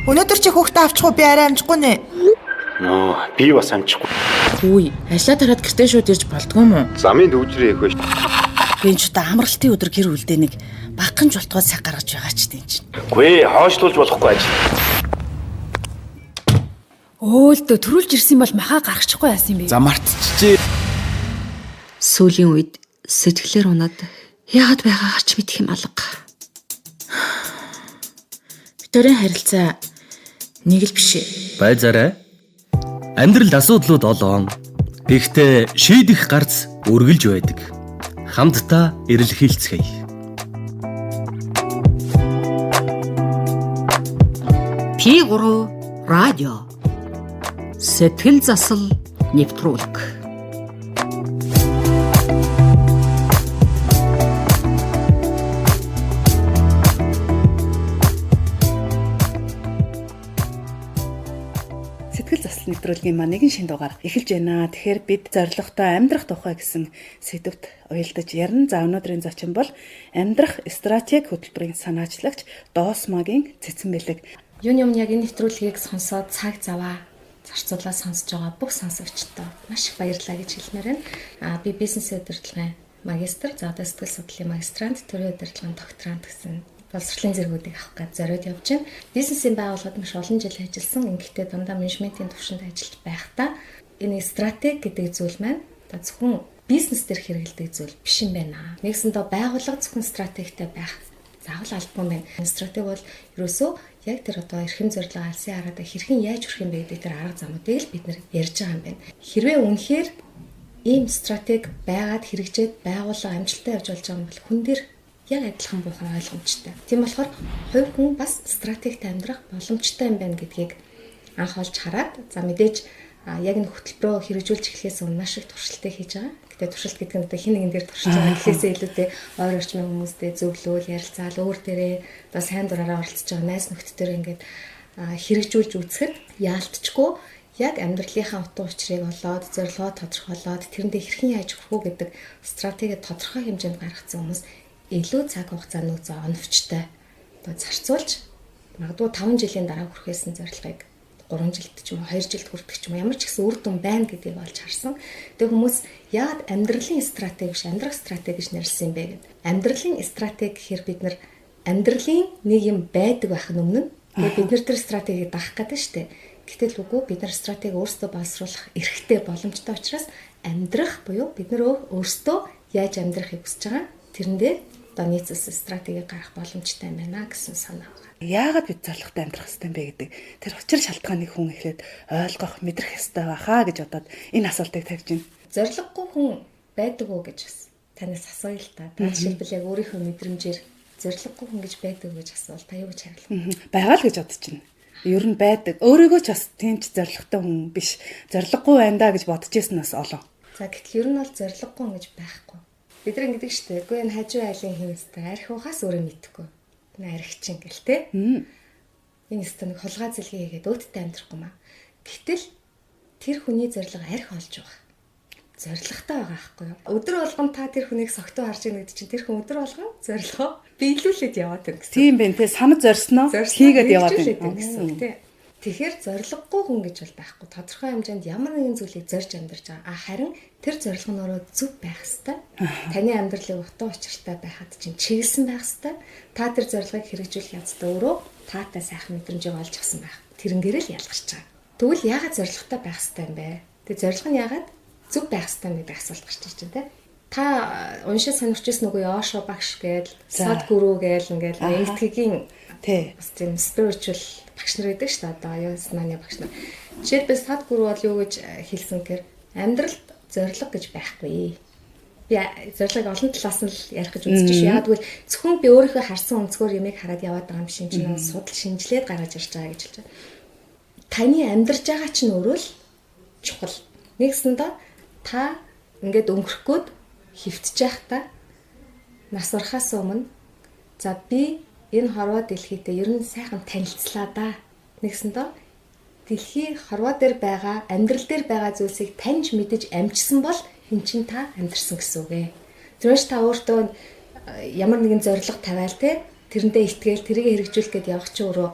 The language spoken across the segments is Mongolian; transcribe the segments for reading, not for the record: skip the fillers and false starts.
Өнөөдөр чи хүүхдээ авчихгүй би арай амжихгүй нэ. Нөө, би бас амжихгүй. Үгүй, ажиллаа тараад гэртээ шууд ирж болдгоо юм уу? Замын дүүжрээ их байж. Би ч одоо амралтын өдөр гэр бүлдээ нэг багхан жолтгоо цаг гаргаж байгаа ч тийм чинь. Гүй, хоошлуулж болохгүй ажил. Өөлдөө төрүүлж ирсэн бол махаа гаргачихгүй яасан юм бэ? За мартчихжээ. Сүүлийн үед сэтгэлээр унаад яагаад байгаагаар ч мэдэх юм алга. Битүүрийн харилцаа нэг л биш. Байзаарай. Амьдрал асуудлууд олон. Гэхдээ шийдэх гарц үргэлж байдаг. Хамтдаа эрэлхийлцгээе. P3 радио. Сэтгэл засал нэвтрүүлэг. Сэтгэл засал нэвтрүүлгийн маань нэгэн шинэ дугаар эхэлж байна. Тэгэхээр бид зорилготой амьдрах тухай гэсэн сэдвт уялдаж ярина. За өнөөдрийн зочин бол амьдрах стратеги хөтөлбөрийн санаачлагч Доосмагийн Цэцэн Бэлэг. Юуны өмнө яг энэ нэвтрүүлгийг сонсоод цаг заваа зарцуулаад сонсож байгаа бүх сонсогчдод маш их баярлалаа гэж хэлмээр байна. Би бизнес удирдлагын магистр, за одоо сэтгэл судлалын магистрант, төрийн удирдлагын докторант гэсэн боловсролын зэргүүдийг авах гэж зориуд явж байна. Бизнесийн байгууллагад маш олон жил ажилласан. Ингэхдээ дандаа менежментийн төвшөнд ажиллаж байхдаа энэ стратеги гэдэг зүйл маань та зөвхөн бизнес төр хэрэгэлдэг зүйл биш юм байна. Нэгсэндээ байгууллага зөвхөн стратегтэй байх заавал албагүй юм байна. Стратеги бол ерөөсөө яг тэр одоо эрхэм зорилго алсын хараад хэрхэн яаж хүрэх юм бэ гэдэг тэр арга замуудыг л бид нэр ярьж байгаа юм байна. Хэрвээ үнэхээр ийм стратеги байгаад хэрэгжээд байгууллага амжилттай явж болж байгаа юм бол хүн дээр яг адилхан бухан ойлгомжтой. Тийм болохоор хувь хүн бас стратегтэй амьдрах боломжтой юм байна гэдгийг анх олж хараад за мэдээж яг энэ хөтөлбөрөө хэрэгжүүлж эхлэхээс өмнө маш их туршилтаа хийж байгаа. Гэтэ туршилт гэдэг нь одоо хин нэгэн дээр туршиж байгаа гэхээсээ илүүтэй ойр орчмын хүмүүстэй зөвлөвөл ярилцаал өөр дээрээ одоо сайн дураараа оролцож байгаа найз нөхдөдөө ингээд хэрэгжүүлж үзэхэд яалтчгүй яг амьдралынхаа утга учирыг олоод зорилгоо тодорхойлоод тэрэндээ хэрхэн яаж хүрэх үү гэдэг стратеги тодорхой хэмжээнд гаргацсан хүмүүс илүү цаг хугацааны зөө оновчтой одоо зарцуулж магадгүй 5 жилийн дараа хүрэхээс нь зорилгыг 3 жилд ч юм уу 2 жилд хүртэх ч юм уу ямар ч гэсэн үр дүн байна гэдгийг олж харсан. Тэгээ хүмүүс яагаад амьдралын стратеги биш амьдрах стратеги гэж нэрлсэн юм бэ гэдэг. Амьдралын стратеги гэхээр бид нар амьдралын нэг юм байдаг байх нь өмнө тэгээ бид нар тэр стратегийг даах гэдэг шүү дээ. Гэтэл үгүй бид нар стратеги өөрсдөө боловсруулах эрхтэй боломжтой учраас амьдрах буюу бид нар өөрсдөө яаж амьдрахыг хүсэж байгаа тэрэндээ одоо нийцэлсэн стратеги гаргах боломжтой юм байна гэсэн санаа байна. Яагаад бид зорилготой амьдрах хэрэгтэй юм бэ гэдэг тэр учир шалтгааныг хүн эхлээд ойлгох, мэдрэх ёстой байхаа гэж бодоод энэ асуултыг тавьж байна. Зорилгогүй хүн байдаг уу гэж бас танаас асууя л та. Та жишээлбэл яг өөрийнхөө мэдрэмжээр зорилгогүй хүн гэж байдаг уу гэж асуувал та юу гэж хариулах вэ? Байгаа л гэж бодож байна. Ер нь байдаг. Өөрийгөө ч бас тийм ч зорилготой хүн биш. Зорилгогүй байна да гэж бодож ирсэн нас олон. За гэтэл ер нь бол зорилгогүй хүн гэж байхгүй. Бид нар ингэдэг шүү дээ. Үгүй энэ хажуу айлын хинэстэй арх ухаас өөрөө мэдхгүй. Архичин гэл те. Энэ өстө нэг хулгай зэлгээ хийгээд өөдтэй амьдрахгүй маа. Гэтэл тэр хүний зорилго арх олж байгаа. Зорилготой байгаа байхгүй юу? Өдөр болгон та тэр хүнийг согтуу харж байгаа гэдэг чинь тэр хүн өдөр болгон зорилгоо биелүүлээд яваад байна гэсэн. Тийм байна те. Санаж зорьсноо хийгээд яваад байна гэсэн те. Тэгэхээр зорилгогүй хүн гэж бол байхгүй. Тодорхой хэмжээнд ямар нэгэн зүйлийг зорж амьдарч байгаа. Харин тэр зорилго нь өөрөө зөв байх ёстой. Таны амьдралыг утга учиртай байхад чинь чиглэсэн байх ёстой. Та тэр зорилгыг хэрэгжүүлэх яздаа өөрөө таатай сайхан мэдрэмжийг олж авсан байх. Тэрнгээр л ялгарч байгаа. Тэгвэл яагаад зорилготой байх ёстой юм бэ? Тэр зорилго нь яагаад зөв байх ёстой юм гэдэг асуулт гарч ирж байна те. Та уншиж сонирхчихсэн үгүй Ошо багш гээл, Садгүрүү гээл ингээл нэгтгэгийн тий бас тийм spiritual багш нар байдаг шүү дээ. Одоо аюун санааны багш нар. Жишээлбэл Садгүрүү бол юу гэж хэлсэн гэхээр амьдралд зорилго гэж байхгүй. Би зорилгыг олон талаас нь л ярих гэж үзэж шүү. Яг тэгвэл зөвхөн би өөрийнхөө харсан өнцгөр ямиг хараад яваад байгаа юм шиг чинь судал шинжилээд гаргаж ирж байгаа гэж хэлж байна. Таны амьдарч байгаа чинь өөрөө л чухал. Нэгсэндээ та ингээд өнгөрөхгүйд хөвтөж байхдаа нас урахаас өмнө за би энэ хорвоо дэлхийдээ ер нь сайхан танилцлаа да. Нэгсэндээ дэлхий хорвоо дээр байгаа, амьдрал дээр байгаа зүйлсийг таньж мэдэж амжсан бол эн чин та амьдрсан гэсэн үг ээ. Тэрвэж та өөртөө ямар нэгэн зорилго тавиал те тэрэндээ итгээл тэрийг хэрэгжүүлэх гээд явах чи өөрөө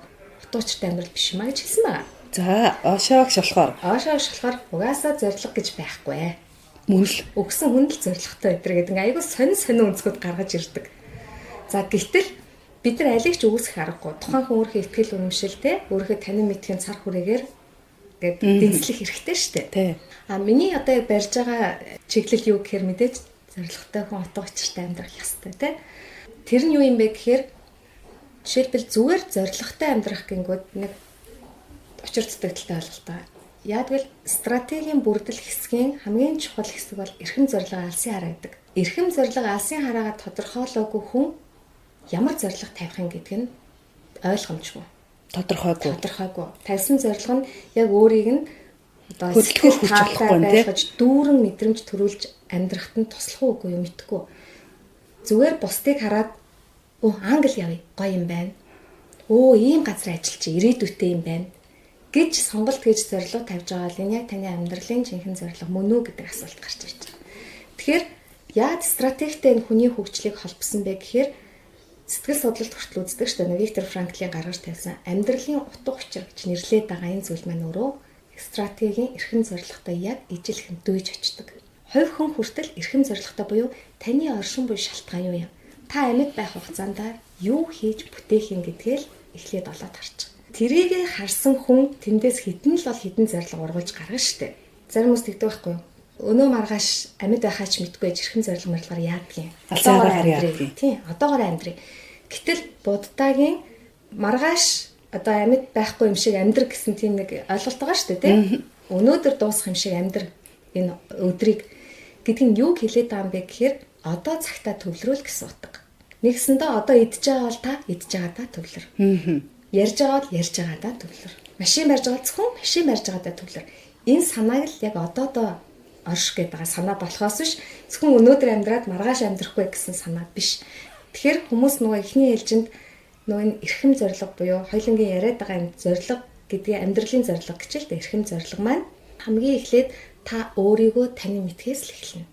утуучтай амьдрал биш юмаа гэж хэлсэн байна. За, Ошоогш болохоор Оошоош болохоор угаасаа зориг гэж байхгүй. мөн л Өгсөн хүн л зоригтой өдр гэдэг ингээ айгүй сонин өнцгүүд гаргаж ирдэг. За гэтэл бид нар алийг ч үүсэх аргагүй. Тухайн хүн өөрийнхөө ихтгэл үнэмшилтэй өөрийнхөө танин мэдхийн цар хүрээгээр ингээд дэнслэх хэрэгтэй шүү дээ. тий. Миний одоо барьж байгаа чиглэл юу гэхээр мэдээж зоригтой хүн утга учиртай амьдрах ёстой тий. Тэр нь юу юм бэ гэхээр жишээлбэл зүгээр зоригтой амьдрах гингүүд нэг учир зүтгэлтэй ойлголтоо. Яагвал стратегийн бүрдэл хэсгийн хамгийн чухал хэсэг бол эрхэм зорилго алсын хараа гэдэг. Эрхэм зорилго алсын хараагаа тодорхойлоогүй хүн ямар зорилго тавих юм гэдг нь ойлгомжгүй. Тодорхойгүй. Тавьсан зорилго нь яг өөрийг нь одоо хөдөлгөх хүч болохгүй нэ. Дүүрэн мэдрэмж төрүүлж амьдрахад нь туслах уугүй юм мэдгүй. Зүгээр бусдыг хараад англи явъя гоё юм байна. Ийм газар ажиллаж ирээдүйтэй юм байна гэж сонголт хийж зорилго тавьж байгаа л энэ яг таны амьдралын жинхэнэ зорилго мөн үү гэдэг асуулт гарч ирж байна. Тэгэхээр яаж стратегтэй энэ хүний хөгжлийг холбосон бэ гэхээр сэтгэл судлалт хүртэл үздэг шүү дээ. Виктор Франклийн гаргаж тавьсан амьдралын утга учир гэж нэрлээд байгаа энэ зүйл маань өөрөө стратегийн эрхэм зорилготой яг ижил хэмтүүж очдог. Хувь хүн хүртэл эрхэм зорилготой буюу таны оршин буй шалтгаан юу юм? Та амьд байх хугацаанд юу хийж бүтээх юм гэдгээл эхлээд олоод харчих. Тэрийг харсан хүн тэндээс хитэн л бол хитэн зорилго ургуулж гаргана штэ. Зарим хүмүүс тэгдэг байхгүй юу? Өнөө маргааш амьд байхаач мэдгүй хэрхэн зорилго мөрлөөр яадгийн. Одоогоор амьдрий. Тийм, одоогоор амьдрий. Гэтэл буддагийн маргааш одоо амьд байхгүй юм шиг амьдр гэсэн тийм нэг ойлголт байгаа штэ тийм. Өнөөдөр дуусах юм шиг амьдр энэ өдрийг гэдэг нь юу хэлээд байгаа юм бэ гэхээр одоо цагтаа төвлөрүүл гэсэн утга. Нэгсэндээ одоо идж байгаа бол та идж байгаадаа төвлөр. Ярьж байгаа бол ярьж байгаадаа төвлөр. Машин барьж байгаа зөвхөн машин барьж байгаадаа төвлөр. Энэ санааг л яг одоодоо орш гэдэг санаа болохоос биш зөвхөн өнөөдөр амьдраад маргааш амьдрахгүй гэсэн санаа биш. Тэгэхээр хүмүүс нөгөө эхний ээлжинд нөгөө энэ эрхэм зорилго буюу хоёулангийн яриад байгаа энэ зорилго гэдгийг амьдралын зорилго гэж л дээ эрхэм зорилго маань хамгийн эхлээд та өөрийгөө таны мэдхээс л эхэлнэ.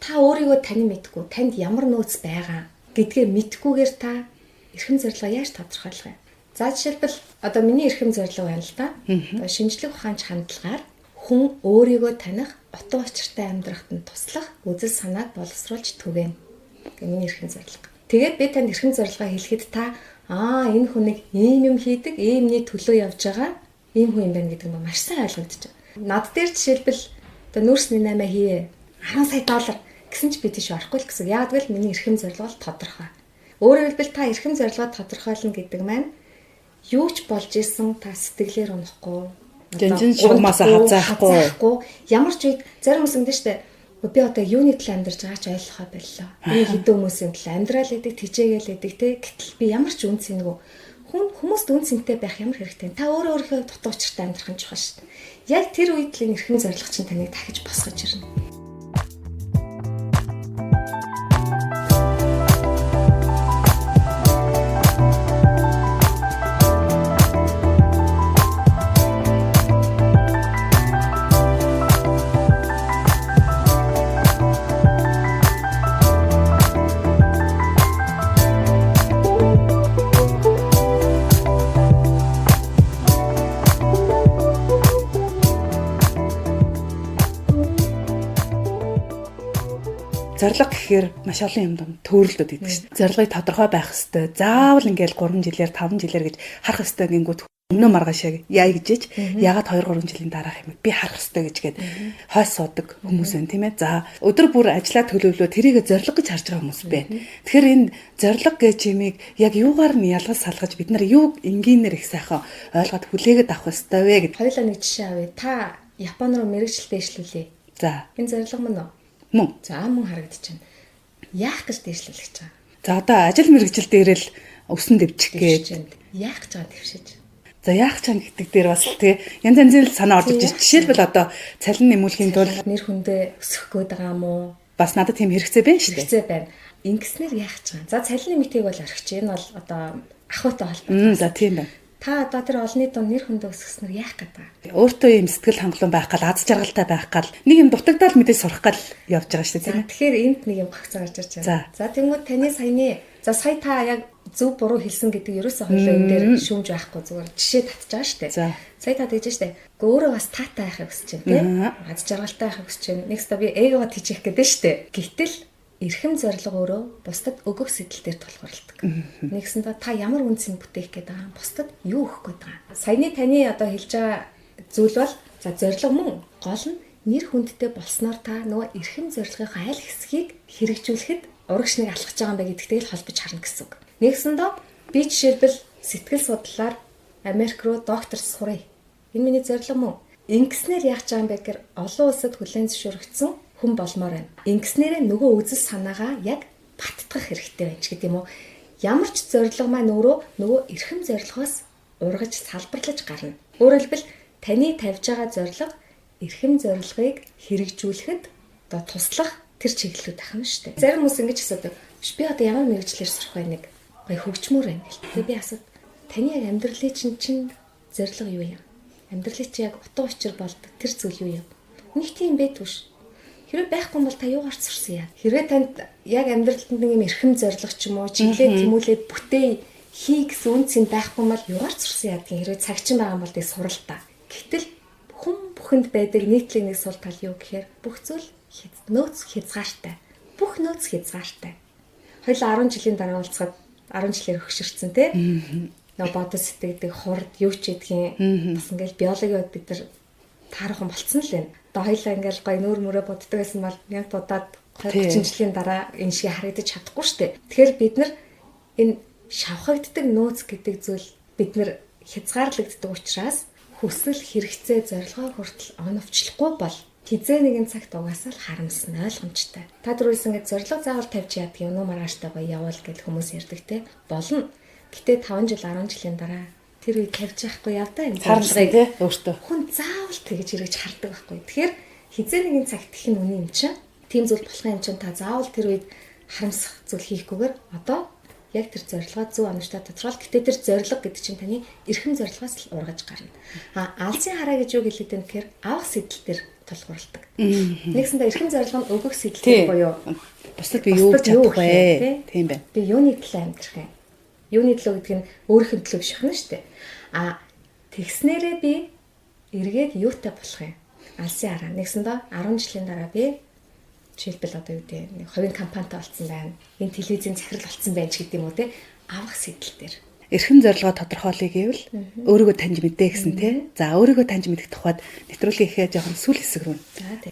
Та өөрийгөө таны мэдгүй танд ямар нөөц байгаа гэдгээ мэдхгүйгээр та эрхэм зорилгоо яаж тодорхойлох вэ? За жишээлбэл одоо миний эрхэм зорилго байна л да. Одоо шинжлэх ухаанч хандлагаар хүн өөрийгөө таних, утга учиртай амьдрахад нь туслах үзэл санааг боловсруулж түгээнэ. Гэх миний эрхэм зорилго. Тэгээд би танд эрхэм зорилгоо хэлэхэд та энэ хүнийг ийм юм хийдэг, иймний төлөө явж байгаа, ийм хүн юм байна гэдэг нь маш сайн ойлгогдож байна. Над дээр жишээлбэл одоо нүүрсний 8 хийе. 10 сая доллар гэсэн ч би тийш орохгүй л гэсэн. Яг л миний эрхэм зорилго бол тодорхой. Өөрөөр хэлбэл та эрхэм зорилгоо тодорхойлно гэдэг маань юу ч болж исэн та сэтгэлээр унахгүй Жинжин шугамасаа хазаахгүй ямар ч үед зарим хүмүүс ингэдэж штэ би одоо юуны төлөө амьдарч байгаа ч ойлгохоо боллоо. Энэ хэдэн хүмүүсийн төлөө амьдрал гэдэг тижээгээл гэдэг те гэтэл би ямар ч үнц нэггүй хүмүүст үнцэнтэй байх ямар хэрэгтэй. Та өөрөө дутуу учиртай амьдрах нь чухал штэ. Яг тэр үед л энэ эрхэм зорилго чинь таныг дахиж босгож ирнэ. Зорилго гэхээр маш олон юм дам төрөлдөд идэг шүү дээ. Зорилгыг тодорхой байх хэвээр. Заавал ингээл 3 жилээр 5 жилээр гэж харах хэвээр гингүүд өмнө маргааш яа гэжэж ягаад 2 3 жилийн дараах юм би харах хэвээр гэжгээд хойс суудаг хүмүүс байна тийм ээ. За өдөр бүр ажиллаа төлөвлөө тэрийг зорилго гэж харж байгаа хүмүүс байна. Тэгэхээр энэ зорилго гэж юмыг яг юугаар нь ялгаж салгаж бид нар юу энгийнээр их сайхан ойлгоод хүлээгээд авах хэвээр вэ гэдэг. Хоёулаа нэг жишээ авъя. Та Япон руу мэргэжилтэд дэвшлүүлээ. За энэ зорилго мөн үү? Мөн. За мөн харагдаж байна. Яах гэж дэвшлүүлэх гэж байгаа? За одоо ажил мэргэжил дээрэл өсөн дэвчих гэж. Яах гэж байгаа дэвшиж? За яах чам гэдэг дээр бас тэгээ янз янзын санаа орж иж. Жишээлбэл одоо цалин нэмүүлэхийн тулд нэр хүндээ өсгөх гээд байгаа юм уу? Бас надад тийм хэрэгцээ байна шүү дээ. Хэрэгцээ байна. Ингэснээр яах гэж байгаа? За цалин нэмэлтийг бол орхич. Энэ бол одоо ахуйтай холбоотой. За тийм байна. Та одоо тэр олонний дунд нэр хүндээ өсгснөр яах гэдэг. Өөртөө юм сэтгэл хангалуун байх гал, аз жаргалтай байх гал, нэг юм дутагдаад мэдээ сурах гал явж байгаа шүү дээ. Тэгэхээр энд нэг юм гагцаа гарч ирж байна. За тэгмүүд таны сая та яг зөв буруу хэлсэн гэдэг ерөөсөө хоёлоо энэ дээр шүүмж байхгүй зүгээр жишээ татж байгаа шүү дээ. Сая та тэгж штэ. Өөрөө бас таатай байхыг хүсэж байна тийм. Аз жаргалтай байхыг хүсэж байна. Next би эго тийчих гэдэг штэ. Гэтэл эрхэм зориг өөрөө бусдад өгөх сэтэл дээр тулгуурладаг. Нэгсэндээ та ямар үнцийг бүтээх гээд байгаа юм? Бусдад юу өгөх гээд байгаа? Саяны таны одоо хэлж байгаа зүйл бол за зориг мөн гол нь нэр хүндтэй болсноор та нөгөө эрхэм зорилгын айл хэсгийг хэрэгжүүлэхэд урагш нэг алхаж байгаа юм байна гэдэгтэй л холбож харна гэсэн үг. Нэгсэндээ би жишээлбэл сэтгэл судлаар Америк руу доктор сурах. Энэ миний зориг мөн. Ингэснээр яах гэж байгаа юм бэ гэхээр олон улсад хүлээн зөвшөөрөгдсөн хүн болмоор байна. Ингэснээрээ нөгөө үзэл санаагаа яг баттгах хэрэгтэй байна ч гэдэг юм уу. Ямар ч зориг маань нөгөө эрхэм зорилгоос ургаж салбарлаж гарна. Өөрөөр хэлбэл таны тавьж байгаа зориг эрхэм зорилгыг хэрэгжүүлэхэд одоо туслах тэр чиглэлүүд ахна шүү дээ. Зарим хүмүүс ингэж асуудаг. Би одоо ямар мэрэгчлэр сурах вэ нэг гоё хөгжмөр байна гэл. Тэгээ би асууд таны яг амьдралын чинь зориг юу юм? Амьдралын чинь яг утга учир болдог тэр зүйл юу юм? Нэг тийм байдгүй. Хэрвээ байхгүй бол та юугаар сурсан яа? Хэрвээ танд яг амьдралд нэг юм эрхэм зориг ч юм уу чиглэлээ тэмүүлээд бүтээ хий гэсэн үнцэн байхгүй бол юугаар сурсан яа гэх хэрвээ цагчин байгаа бол тийг сурал та. Гэтэл хүн бүхэнд байдаг нийтлэг нэг сул тал юу гэхээр бүх зүйл нөөц хязгаартай. Бүх нөөц хязгаартай. Хоёул 10 жилийн дараа уулзахад 10 жилээр хөшөрцөн тий. Нөгөө бодож сэтгэдэг хурд юу ч гэдгийг бас ингээл биологи бид нар таархан болцсон л байна. Одоо хоёлаа ингээл гой нүүр мөрөө боддог байсан бол яг бодоод 30 жилийн дараа энэ шиг харагдаж чадахгүй шүү дээ. Тэгэхээр бид нар энэ шавхагддаг нөөц гэдэг зүйл бид нар хязгаарлагддаг учраас хүсэл хэрэгцээ зорилгоо хүртэл оновчлохгүй бол хизээ нэгэн цагт угаасаа л харамсна ойлгомжтой. Та түрүүлсэн ингээд зорилго заавал тавьж яадаг юм уу маргааштай гоё явуул гэж хүмүүс ярьдаг те. Болно. Гэтэ 5 жил 10 жилийн дараа тэр үе тавьж яахгүй явдаа юм. Харлагыг өөртөө. Хүн заавал тэгж эргэж хардаг байхгүй. Тэгэхээр хизээ нэгэн цагт их нь үний юм чинь. Тийм зүйл болох юм чинь та заавал тэр үед харамсах зүйл хийхгүйгээр одоо яг тэр зорилгоо зөв онцтой тодорхойл. Гэтэ тэр зорилго гэдэг чинь таны эрхэм зорилгоос л ургаж гарна. Алсын хараа гэж юу гэлээд байна гэхээр авах сэтэл дээр тулгуурладаг. Нэгсэндээ эрхэм зорилго нь өгөх сэтэл буюу бусдад би юу гэж чадах вэ? Тийм байна. Би юуны төлөө амьдрах юм? Юуны төлөө гэдэг нь өөрийнхөө төлөө биш хана шүү дээ. Тэгснээрээ би эргээд юутай болох юм? Алсын хараа. Нэгсэндээ 10 жилийн дараа би жишээлбэл одоо юу гэдэг нэг хувийн компанитай болсон байна. Энэ телевизийн захирал болсон байж гэдэг юм уу те авах сэтэл дээр. Эрхэм зорилгоо тодорхойлъё гэвэл өөрийгөө таньж мэдээ гэсэн тий. За өөрийгөө таньж мэдэх тухайд нэвтрүүлгийн ихээ жоохон сүүл хэсэг рүү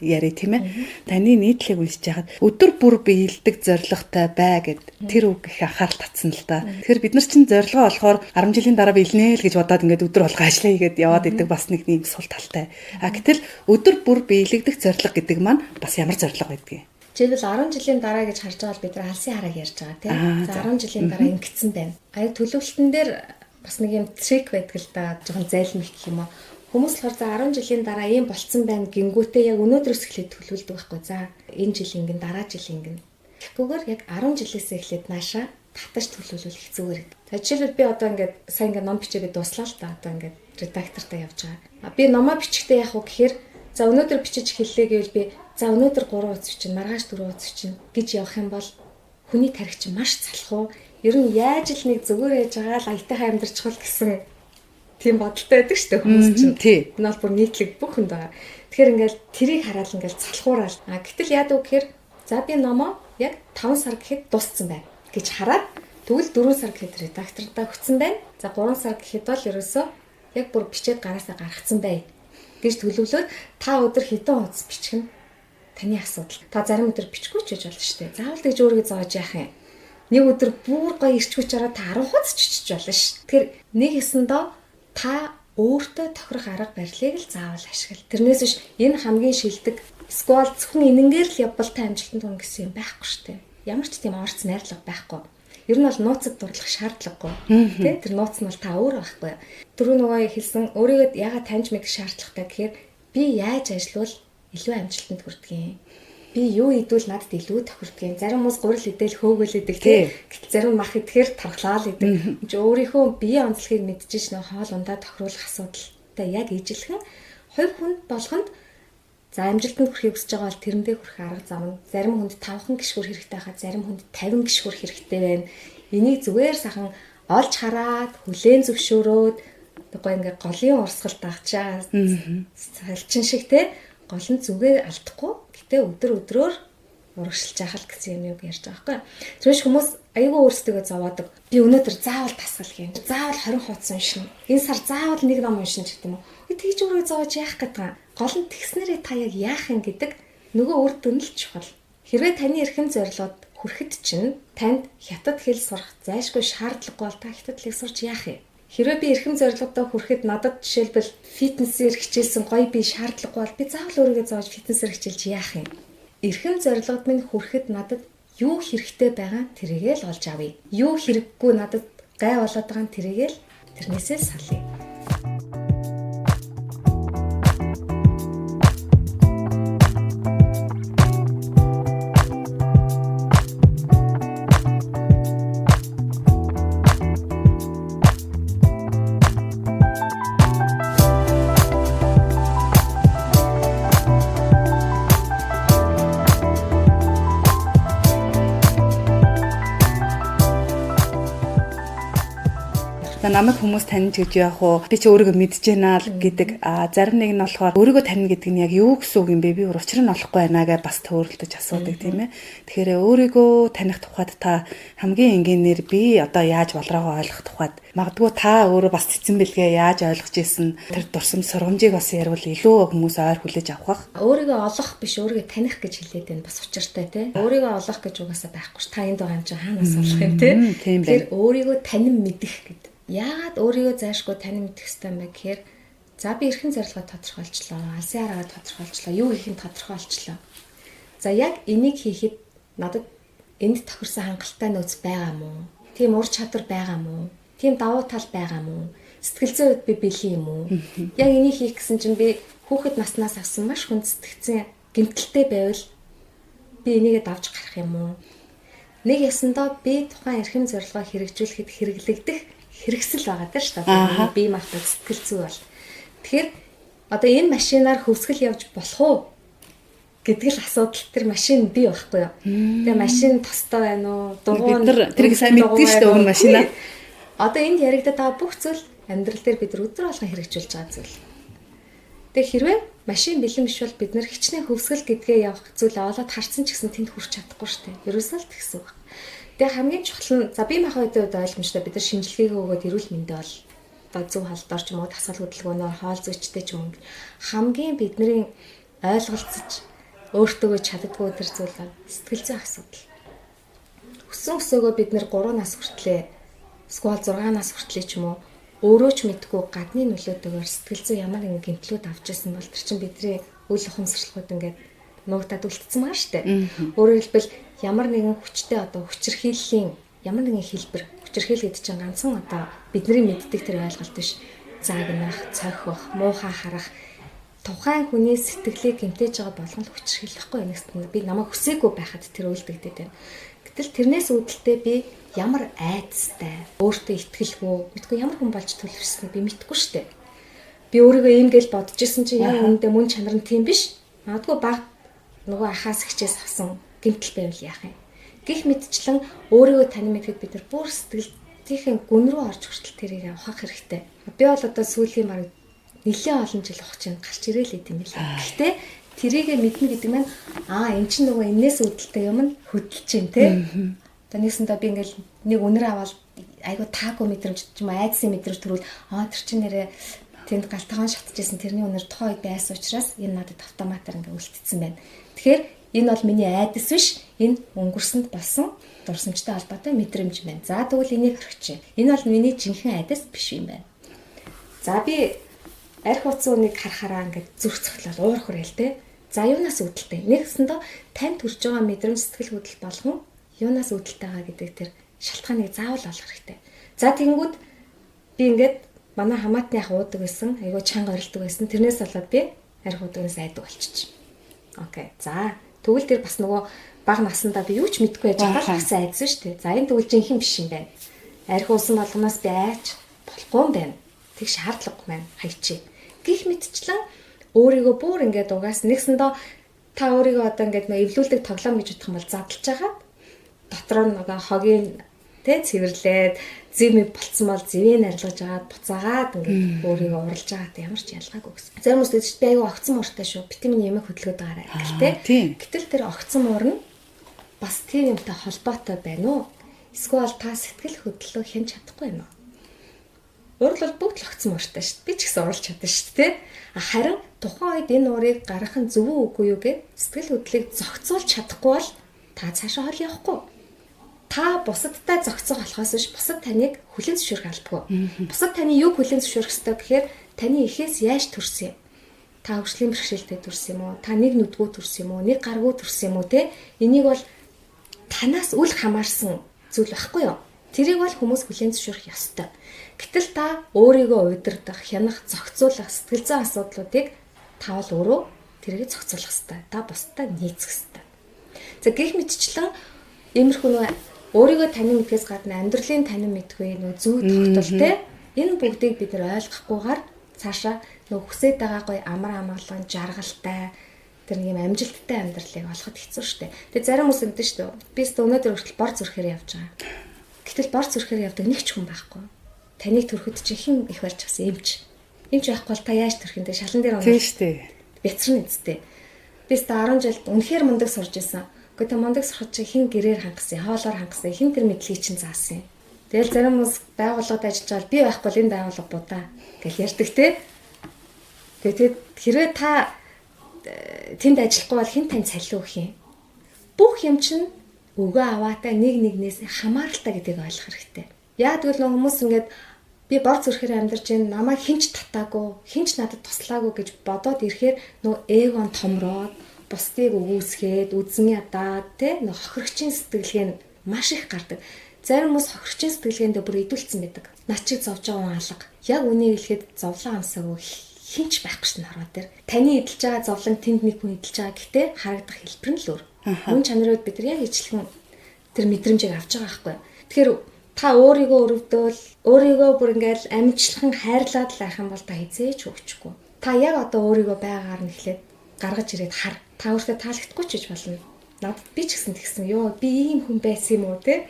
яриа тийм ээ. Таны нийтлэг уншиж хахад өдөр бүр биелдэг зорилготой бай гэд тэр үг их анхаарал татсан л да. Тэгэхээр бид нар чинь зорилгоо олохоор 10 жилийн дараа биелнэ л гэж бодоод ингээд өдөр болго ажиллая хийгээд яваад идэг бас нэг юм сул талтай. Гэтэл өдөр бүр биелэгдэх зорилго гэдэг маань бас ямар зорилго байдгийг. Жишээлбэл 10 жилийн дараа гэж харж байгаа бол бид нар алсын харааг ярьж байгаа тийм. За 10 жилийн дараа ингэсэн байна. Төлөвлөлтөн дээр бас нэг юм трик байдаг л да. Жохон зайлмих гэх юм уу. Хүмүүс болохоор за 10 жилийн дараа ийм болцсон байна гингүүтээ яг өнөөдрөөс эхлээд төлөвлөдөг байхгүй. За энэ жил ингэн дараа жил ингэн. Тэгэхгүйгээр яг 10 жилээс эхлээд нааша татаж төлөвлөл хэцүүгээр. За жишээлбэл би одоо ингээд сайн ингээд ном бичээгээ дуслаа л да. Одоо ингээд редактортай явж байгаа. Би номоо бичихтэй яах вэ гэхээр за өнөөдөр бичиж эхэллээ гэвэл би за өнөөдөр 3 утас чинь маргааш 4 утас чинь гэж явах юм бол хүний тарих чинь маш залах уу? Ер нь яаж л нэг зүгээр яж байгаа л аятайхан амьдарч хол гэсэн тийм бодолтой байдаг шүү дээ хүмүүс чинь. Энэ бол бүр нийтлэг бүх хүнд байгаа. Тэгэхээр ингээл тэрийг хараад ингээл залхуураал. Гэтэл яадаг вэ гэхээр за би номоо яг 5 сар гэхэд дууссан байна гэж хараад тэгвэл 4 сар гэхэд редактортай өгсөн байна. За 3 сар гэхэд бол ерөөсөө яг бүр бичээд гараасаа гаргацсан бай гэж төлөвлөөд та өдөр хэдэн утас бичих нь таны асуудал. Та зарим өдөр бичихгүй ч гэж болно шүү дээ. Заавал тэгж өөрийгөө зоож яах юм. Нэг өдөр бүр гоё ирчгүүч хараа та 10 хуудас чичиж болно шүү. Тэгэхээр нэг хэсэндээ та өөртөө тохирох арга барилыг л заавал ашигла. Тэрнээс биш энэ хамгийн шилдэг сквал зөвхөн энэнгээр л явбалтай амжилтанд хүрэх гэсэн юм байхгүй шүү дээ. Ямар ч тийм орц найрлага байхгүй. Ер нь бол нууцад дурлах шаардлагагүй. Тэ тэр нууц нь бол та өөр байхгүй. Түрүү нөгөө хэлсэн өөрийгөө яагаад таньж мэдэх шаардлагатай гэхээр би яаж ажиллавал илүү амжилтанд хүрдэг юм. би юу идвэл надад илүү тохирдог юм. Зарим хүмүүс гурил идэл хөөгөл идэг тий. Гэтэл зарим мах идэхээр тархлаал идэг. Чи өөрийнхөө биеийн онцлогийг мэдчихэж нөө хоол ундаа тохируулах асуудалтай яг ижилхэн хувь хүн болгонд за амжилтанд хүрэхийг хүсэж байгаа бол тэрэндээ хүрэх арга зам нь зарим хүнд 5 гишгүр хэрэгтэй хаа зарим хүнд 50 гишгүр хэрэгтэй байна. Энийг зүгээр сахан олж хараад хүлээн зөвшөөрөөд гоё ингээ голын урсгал дагчаа салчин шиг те гол нь зүгээр алдахгүй гэтээ өдрөөр урагшилж яхал гэсэн юм ярьж байгаа байхгүй. Тэрш хүмүүс айгүй өөрсдөө зовоодог. Би өнөөдөр заавал тасгал хийн. Заавал 20 хуудас уншина. Энэ сар заавал нэг ном уншина гэдэг юм уу. Тэгж өөрөө зовоож яах гэдэг юм. Гол нь тэгснээрээ та яг яах юм гэдэг нөгөө үр дүн л чухал. Хэрвээ таны эрхэм зорилгод хүрэхэд чинь танд хятад хэл сурах зайлшгүй шаардлагагүй бол та хятад хэлийг сурч яах юм? Хэрвээ би эрхэм зорилгодоо хүрэхэд надад жишээлбэл фитнесээр хичээлсэн гоё би шаардлагагүй бол би заавал өөрийгөө зоож фитнесээр хичээлж яах юм? Эрхэм зорилгод минь хүрэхэд надад юу хэрэгтэй байгаа тэрийгээ л олж авъя. Юу хэрэггүй надад гай болоод байгаа нь тэрийгээ л тэрнээсээ салъя. Намайг хүмүүс таних гэж яах вэ? Би ч өөрийгөө мэдж байна л гэдэг. Зарим нэг нь болохоор өөрийгөө таних гэдэг нь яг юу гэсэн үг юм бэ? Би учир нь олохгүй байна гэж бас төөрөлдөж асуудаг тийм ээ. Тэгэхээр өөрийгөө таних тухайд та хамгийн энгийнээр би одоо яаж болроогоо ойлгох тухайд магадгүй та өөрөө бас цэцэн бэлгээ яаж ойлгож ийсэн тэр дурсам сургамжийг бас ярил илүү хүмүүс ойр хүлээж авах бах. Өөрийгөө олох биш өөрийгөө таних гэж хэлээд байна бас учиртай тий. Өөрийгөө олох гэж угаасаа байхгүй ш. Та энд байгаа юм чи хаанаас олох юм тий. Тэгэхээр өөрийгөө танин мэдэх гэдэг. Яагаад өөрийгөө заашгүй танин мэдэх хэрэгтэй юм бэ гэхээр за би эрхэм зорилгоо тодорхойлчлоо, алсын аргаа тодорхойлчлоо, юу хийх нь тодорхойлчлоо. За яг энийг хийхэд надад энд тохирсон хангалттай нөөц байгаа мó? Тийм ур чадвар байгаа мó? Тийм давуу тал байгаа мó? Сэтгэл зүйн үед би бэлэн юм уу? Яг энийг хийх гэсэн чинь би хүүхэд наснаас авсан маш хүнд сэтгцэн гэмтэлтэй байвал би энийгээ давж гарах юм уу? Нэг ясандаа би тухайн эрхэм зорилгоо хэрэгжүүлэхэд хэрэглэгдэх хэрэгсэл байгаа даа шүү дээ. Би мартаж сэтгэл зүй бол. Тэгэхээр одоо энэ машинаар хөвсгөл явж болох уу гэдэг л асуудал. Тэр машин бий байхгүй юу? Тэгээ машин тостой байна уу? Дугуй тэрийг сайн мэддэг шүү дээ өгн машинаа. Одоо энд яригдаад байгаа бүх зүйл амьдрал дээр бид өдөр болгон хэрэгжүүлж байгаа зүйл. Тэгээ хэрвээ машин бэлэн биш бол бид нэр хичнээн хөвсгөл гэдгээ явах зүйлээ олоод харсан ч гэсэн тэнд хүрч чадахгүй шүү дээ. Ерөөсөө л тэгсэн үг. Тэгээ хамгийн чухал нь за бие махбодын үед ойлгомжтой бид нар шинжилгээгээ өгөөд эрүүл мэндэ бол одоо зөв халдвар ч юм уу тасгал хөдөлгөөнөөр хоол зүйчтэй ч юм хамгийн бидний ойлголцож өөртөө чаддгүй тэр зүйл бол сэтгэл зүйн асуудал. Өссөн өсөөгөө бид нэр 3 нас хүртлээ эсвэл 6 нас хүртлээ ч юм уу өөрөө ч мэдгүй гадны нөлөөтэйгээр сэтгэл зүй ямар нэгэн гэмтлүүд авч ирсэн бол тэр чинь бидний үйл ухамсарлахууд ингээд нуугдаад үлдсэн байгаа шүү дээ. Өөрөөр хэлбэл ямар нэгэн хүчтэй одоо хүчирхийллийн ямар нэгэн хэлбэр хүчирхийл гэдэг чинь ганцхан одоо бидний мэддэг тэр ойлголт биш. Заагнах, цохих, муухай харах тухайн хүний сэтгэлийг гэмтэж байгаа болгонд хүчирхийлэхгүй нэгс би намайг хүсээгүй байхад тэр үйлдэгдээд байна. Гэтэл тэрнээс үүдэлтэй би ямар айдастай, өөртөө итгэлгүй, мэдгүй ямар хүн болж төлөвшснээ би мэдэхгүй шүү дээ. Би өөрийгөө ийм гэж бодож исэн чинь яг үүндээ мөн чанар нь тийм биш. Магадгүй баг нөгөө ахаас хичээс авсан гэмтэл байвал яах юм. Гэх мэтчлэн өөрийгөө тань мэдхэд бид нар бүр сэтгэлтийн гүн рүү орж хүртэл тэрийг авах хэрэгтэй. Би бол одоо сүүлийн баг нэлээд олон жил ухаж чинь гарч ирээл идэм билээ. Гэхдээ тэрийгэ мэднэ гэдэг маань эн чинь нөгөө энээс үүдэлтэй юм нь хөдөлж чинь тий. Одоо нэгсэндээ би ингээл нэг үнэр аваад айгу таагүй мэдрэмж ч юм айдсын мэдрэмж төрүүл тэр чинь нэрээ тэнд галтгаан шатчихсан тэрний үнэр тухайн үед байсан учраас энэ надад автоматар ингээ үлдсэн байна. Тэгэхээр энэ бол миний айдас биш. Энэ өнгөрсөнд болсон дурсамжтай холбоотой мэдрэмж байна. За тэгвэл энийг орхичих. Энэ бол миний жинхэнэ айдас биш юм байна. За би арх утсан үнийг харахаараа ингээд зүрх цохлол уур хүрээл те. За юунаас үүдэлтэй? Нэгсэндээ танд төрж байгаа мэдрэмж сэтгэл хөдлөл болгон юунаас үүдэлтэй байгаа гэдэг тэр шалтгааныг заавал олох хэрэгтэй. За тэгэнгүүт би ингээд манай хамаатны ах уудаг байсан, айгуу чанга орилдог байсан. Тэрнээс болоод би арх удаанаас айдаг болчих. Окей. За Тэгвэл тэр бас нөгөө бага насандаа би юу ч мэдэхгүй яж байгаа л гэсэн айдсан шүү дээ. За энэ тэгвэл жинхэнэ биш юм байна. Арх уусан болгоноос би айж болохгүй юм байна. Тэг шаардлагагүй маань хайчи. Гэх мэтчлэн өөрийгөө бүр ингээд угаас нэгсэндээ та өөрийгөө одоо ингээд нөө эвлүүлдэг тоглоом гэж бодох юм бол задлж хагаад дотор нь нөгөө хогийн тэ цэвэрлээд зэвмэг болцсон бол зэвээ арилгаж агаад буцаагаад ингээд өөрийгөө уралж агаад ямар ч ялгаагүй гэсэн. Зарим хүмүүс гэж би аюу огцон мууртай шүү. Витамин ямиг хөдөлгөөд байгаарай гэлтэй. Гэтэл тэр огцон муур нь бас тийм юмтай холбоотой байна уу? Эсвэл та сэтгэл хөдлөлөө хянж чадахгүй юм уу? Урал бол бүгд л огцон мууртай шүү. Би ч гэсэн урлж чадсан шүү дээ. Харин тухайн үед энэ уурыг гаргах нь зөв үгүй юу гэд сэтгэл хөдлөлийг зохицуулж чадахгүй бол та цаашаа хол явахгүй. Та бусадтай зохицох болохоос биш бусад таныг хүлээн зөвшөөрөх албагүй. Бусад таны юу хүлээн зөвшөөрөх ёстой гэхээр таны эхээс яаж төрсөн юм? Та хөгжлийн бэрхшээлтэй төрсөн юм уу? Та нэг нүдгүү төрсөн юм уу? Нэг гаргуу төрсөн юм уу те? Энийг бол танаас үл хамаарсан зүйл байхгүй юу? Тэрийг бол хүмүүс хүлээн зөвшөөрөх ёстой. Гэтэл та өөрийгөө удирдах, хянах, зохицуулах сэтгэл зүйн асуудлуудыг та бол өөрөө тэрийг зохицуулах ёстой. Та бусдад нийцэх ёстой. За гэх мэтчлэн иймэрхүү нөө өөрийгөө танин мэдхээс гадна амьдралын танин мэдгүй нөө зөв тогтвол те энэ бүгдийг бид нар ойлгохгүйгээр цаашаа нөө хүсэж байгаа гоё амар амгалан жаргалтай тэр нэг юм амжилттай амьдралыг олоход хэцүү шттэ. Тэгээ зарим хүмүүс ингэдэж штэ. Би ч өнөөдөр хүртэл бор зүрхээр явж байгаа. Гэтэл бор зүрхээр явдаг нэг ч хүн байхгүй. Таныг төрөхөд чи хэн их болж авсан эмч. Эмч байхгүй бол та яаж төрөх юм бэ? Шалан дээр оноо. Тийм штэ. Бяцрын эцтэй. Би ч 10 жилд үнэхээр мундаг сурж исэн. Гэхдээ мундаг сурах чи хэн гэрээр хангасан, хоолоор хангасан, хэн тэр мэдлийг чинь заасан. Тэгэл зарим хүмүүс байгууллагад ажиллаж байгаа би байхгүй л энэ байгууллага будаа гэж ярьдаг те. Тэгээд хэрвээ та тэнд ажиллахгүй бол хэн тань цалин өгөх юм? Бүх юм чинь өгөө аваатай нэг нэгнээс хамааралтай гэдгийг ойлгох хэрэгтэй. Яа тэгвэл нөө хүмүүс ингээд би бор зүрхээр амьдарч байна, намайг хинч татаагүй, хинч надад туслаагүй гэж бодоод ирэхээр нөө эгон томроод, бусдыг өгөөсгээд, үзэн ядаад тэ нөө хохирогчийн сэтгэлгээ нь маш их гардаг. Зарим хүмүүс хохирогчийн сэтгэлгээндээ бүр идүүлсэн байдаг. Над чиг зовж байгаа хүн алга. Яг үнийг хэлэхэд зовлон амсаагүй хинч байхгүй шин хараа дээр. Таны эдэлж байгаа зовлон тэнд нэг хүн эдэлж байгаа гэхдээ харагдах хэлбэр нь л өөр. Мөн чанарууд бид нар яг ижилхэн тэр мэдрэмжийг авч байгаа байхгүй. Тэгэхээр та өөрийгөө өрөвдөөл, өөрийгөө бүр ингээл амжилтхан хайрлаад л байх юм бол та хизээч хөгжихгүй. Та яг одоо өөрийгөө байгаагаар нь эхлээд гаргаж ирээд хар. Та өөртөө таалагдахгүй ч гэж болно. Надад би ч гэсэн тэгсэн. Йоо би ийм хүн байсан юм уу те?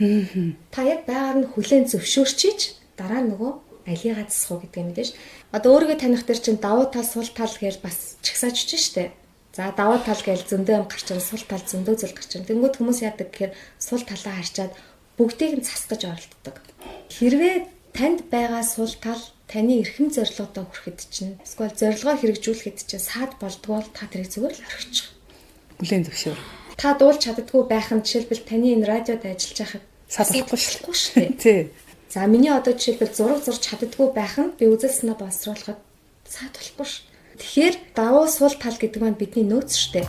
Та яг байгаар нь хүлээн зөвшөөрчиж дараа нөгөө алигаа засах уу гэдэг юм дээ ш. Одоо өөрийгөө таних төр чинь давуу тал сул тал гэж бас чагсаажж штэ. За давуу тал гээл зөндөө юм гарчин, сул тал зөндөө зүйл гарчин. Тэнгүүд хүмүүс яадаг гэхээр сул талаа харчаад бүгдийг нь засгаж оролддог. Хэрвээ танд байгаа сул тал таны эрхэм зорилгодоо хүрэхэд чинь эсвэл зорилгоо хэрэгжүүлэхэд чинь саад болдгоо та тэрийг зүгээр л орхичих. Бүлээн зөвшөөр. Та дуулж чаддгүй байх нь жишээлбэл таны энэ радиод ажиллаж байхад саад болохгүй шүү дээ. Тий. За миний одоо жишээлбэл зураг зурж чаддгүй байх нь би үзэлснээ боловсруулахад саад болохгүй шүү. Тэгэхээр давуу сул тал гэдэг нь бидний нөөц шүү дээ.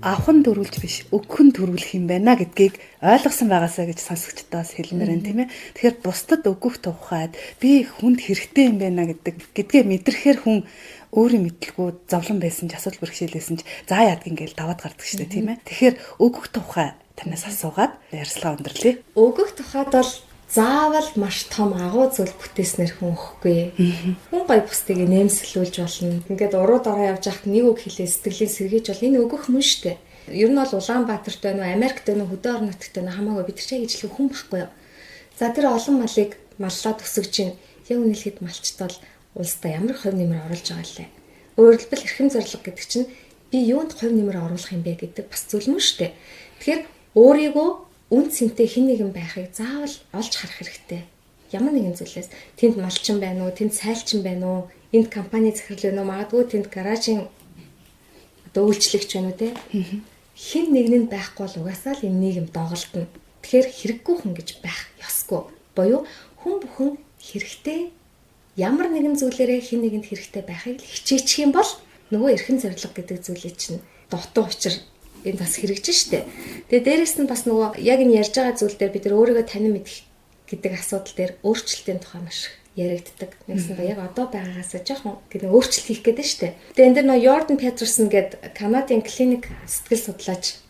Авхан төрүүлж биш, өгөхөн төрүүлэх юм байна гэдгийг ойлгосон байгаасаа гэж сонсогчдоос хэлмээр байна тийм ээ. Тэгэхээр бусдад өгөх тухайд би хүнд хэрэгтэй юм байна гэдгээ мэдрэхээр хүн өөрийн мэдлгүй зовлон байсан ч асуудал бэрхшээлсэн ч за яадгийн гээл даваад гардаг шүү дээ тийм ээ. Тэгэхээр өгөх тухай танаас асуугаад ярьслага өндөрлөе. Өгөх тухайд бол заавал маш том агуу зүйл бүтээснээр хүн өгөхгүй. Хүн гой бусдыг нэмсэлүүлж болно. Ингээд уруу дараа явж байхад нэг үг хэлээ сэтгэлийн сэргийж бол энэ өгөх мөн штэ. Ер нь бол Улаанбаатарт байна уу, Америкт байна уу, Хөдөө орон нутагт байна хамаагүй бид чинь ижлэх хүн байхгүй юу. За тэр олон малыг маллаад өсгөж чинь яг үнэлэхэд малчт бол улсдаа ямар хувь нэмэр оруулж байгаа лээ. Өөрөөр хэлбэл эрхэм зорилго гэдэг чинь би юунд хувь нэмэр оруулах юм бэ гэдэг бас зүйл мөн штэ. Тэгэхээр өөрийгөө үн цэнтэй хэн нэгэн байхыг заавал олж харах хэрэгтэй. Ямар нэгэн зүйлээс тэнд малчин байна уу, тэнд сайлчин байна уу, энд компани захирал байна уу, магадгүй тэнд гаражийн одоо үйлчлэгч байна уу те. Хэн нэгэн байхгүй бол угаасаа л энэ нийгэм доголдно. Тэгэхээр хэрэггүй хүн гэж байх ёсгүй. Боёо хүн бүхэн хэрэгтэй ямар нэгэн зүйлээрээ хэн нэгэнд хэрэгтэй байхыг хичээчих юм бол нөгөө эрхэм зорилго гэдэг зүйлийг чинь дутуу учир энэ бас хэрэгжин штэ. Тэгээ дээрэс нь бас нөгөө яг энэ ярьж байгаа зүйл дээр бид нар өөрийгөө танин мэдэх гэдэг асуудал дээр өөрчлөлтийн тухай маш яригддаг. Нэгсэндээ яг одоо байгаагаас жоохон гэдэг өөрчлөлт хийх гэдэг штэ. Тэгээ энэ дэр нөгөө Jordan Peterson гэдэг Канадын клиник сэтгэл судлаач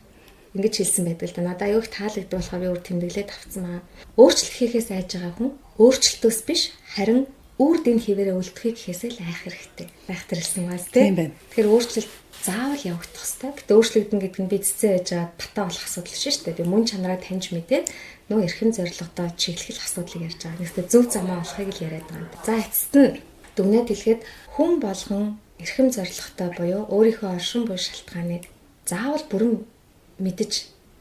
ингэж хэлсэн байдаг л да. Надад аюух таалагддаг болохоор би өөр тэмдэглээд авцсан маа. Өөрчлөлт хийхээс айж байгаа хүн өөрчлөлтөөс биш харин үр дүн хэвээрээ үлдэхийг гэхээсээ л айх хэрэгтэй. Байхтарлсан байна тийм байна. Тэгэхээр өөрчлөлт заавал явагдах хэрэгтэй. Гэтэ өөрчлөгдөн гэдэг нь би цэцэн байж байгаа батаа болох асуудал шүү дээ. Би мөн чанараа таньж мэдээд нөгөө эрхэм зорилготой чиглэх асуудлыг ярьж байгаа. Нэгсээ зөв замаа олохыг л яриад байгаа. За эцэст нь дүгнээд хэлэхэд хүн болгон эрхэм зорилготой буюу өөрийнхөө оршин буй шалтгааныг заавал бүрэн мэдэж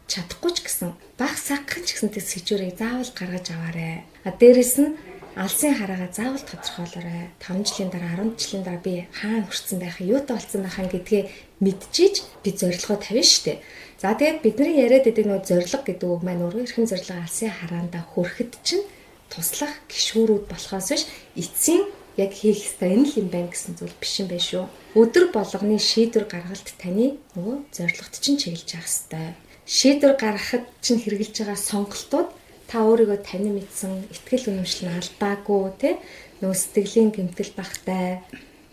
чадахгүй ч гэсэн баг сагхан ч гэсэн тэс сэжүүрийг заавал гаргаж аваарэ. Дээрэс нь алсын хараагаа заавал тодорхойлоорой. 5 жилийн дараа 10 жилийн дараа би хаана хүрсэн байх, юутай болсон байхаа гэдгээ мэдчихэж би зорилгоо тавина штэ. За тэгээд бидний яриад байдаг нөө зорилго гэдэг үг маань өөрөө эрхэм зорилго алсын хараандаа хүрэхэд чинь туслах гишүүрүүд болохоос биш эцсийн яг хийх ёстой энэ л юм байна гэсэн зүйл биш юм байна шүү. Өдөр болгоны шийдвэр гаргалт таны нөгөө зорилгот чинь чиглэж явах ёстой. Шийдвэр гаргахад чинь хэрэгжилж байгаа сонголтууд та өөрийгөө танин мэдсэн, итгэл үнэмшил нь албаагүй тий нөгөө сэтгэлийн гэмтэл багтай.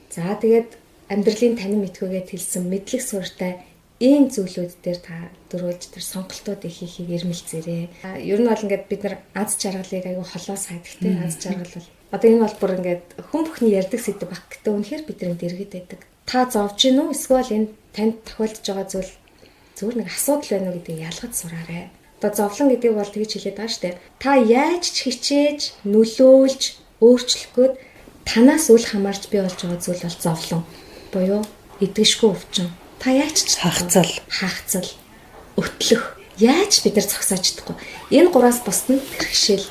За тэгээд амьдралын танин мэдхүйгээд хэлсэн мэдлэг суурьтай ийм зүйлүүд дээр та дөрвөлж тэр сонголтуудыг хийхийг эрмэлзээрээ. Ер нь бол ингээд бид нар аз жаргалыг аягүй холоо сайддаг тий аз жаргал бол одоо энэ бол бүр ингээд хүн бүхний ярьдаг сэдв баг гэдэг үнэхээр бидний дэргэд байдаг. Та зовж гин үү эсвэл энэ танд тохиолдож байгаа зүйл зүгээр нэг асуудал байна уу гэдгийг ялгаж сураарай. Одоо зовлон гэдэг бол тэгж хэлээд байгаа шүү дээ. Та яаж ч хичээж, нөлөөлж, өөрчлөх гээд танаас үл хамаарч бий болж байгаа зүйл бол зовлон. Буюу эдгэшгүй өвчин. Та яаж ч хаагцал, өтлөх. Яаж бид нар зогсоож чадахгүй. Энэ гураас бусд нь бэрхшээл.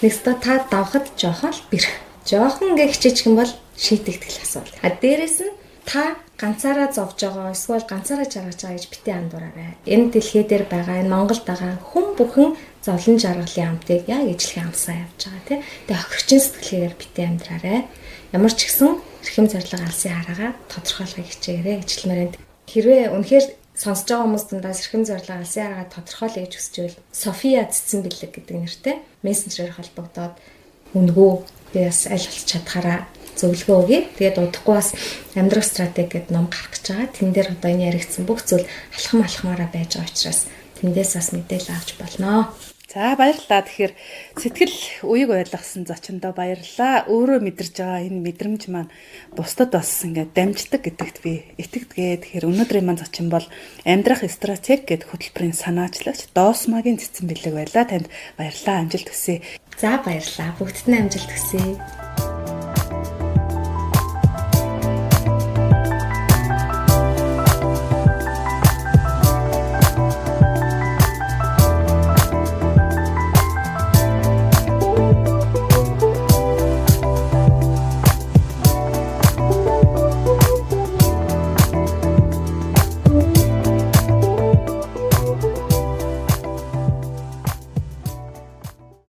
Нэгсдээ та давхад жоохон л бэрх. Жоохон ингээ хичээчих юм бол шийдэгдэх асуудал. Дээрээс нь та ганцаараа зовж байгаа эсвэл ганцаараа жаргаж байгаа гэж битээ андуураарай. Энэ дэлхий дээр байгаа, энэ Монголд байгаа хүн бүхэн зовлон жаргалын амтыг яг ижлэхэн амсаа явж байгаа тийм. Тэгээ охирчин сэтгэлээр битээ амьдраарай. Ямар ч гэсэн эрхэм зорилго алсын хараагаа тодорхойлохыг хичээгээрэй гэж хэлмээр байна. Хэрвээ үнэхээр сонсож байгаа хүмүүс дундаас эрхэм зорилго алсын хараагаа тодорхойлъё гэж хүсчихвэл София цэцэн бэлэг гэдэг нэртэй мессенжерээр холбогдоод үнгөө би бас аль болох чадхаараа зөвлөгөө өгье. Тэгээд удахгүй бас амьдрах стратеги гэдэг ном гарах гэж байгаа. Тэн дээр одоо энэ яригдсан бүх зүйл алхамаараа байж байгаа учраас тэндээс бас мэдээлэл авч болно. За баярлалаа. Тэгэхээр сэтгэл үеийг ойлгосон зочиндоо баярлалаа. Өөрөө мэдэрж байгаа энэ мэдрэмж маань бусдад бас ингээд дамждаг гэдэгт би итгэдэг. Тэгэхээр өнөөдрийн маань зочин бол амьдрах стратеги гэдэг хөтөлбөрийн санаачлагч Доосмагийн цэцэн бэлэг байлаа. Танд баярлалаа. Амжилт хүсье. За баярлалаа. Бүгдд нь амжилт хүсье.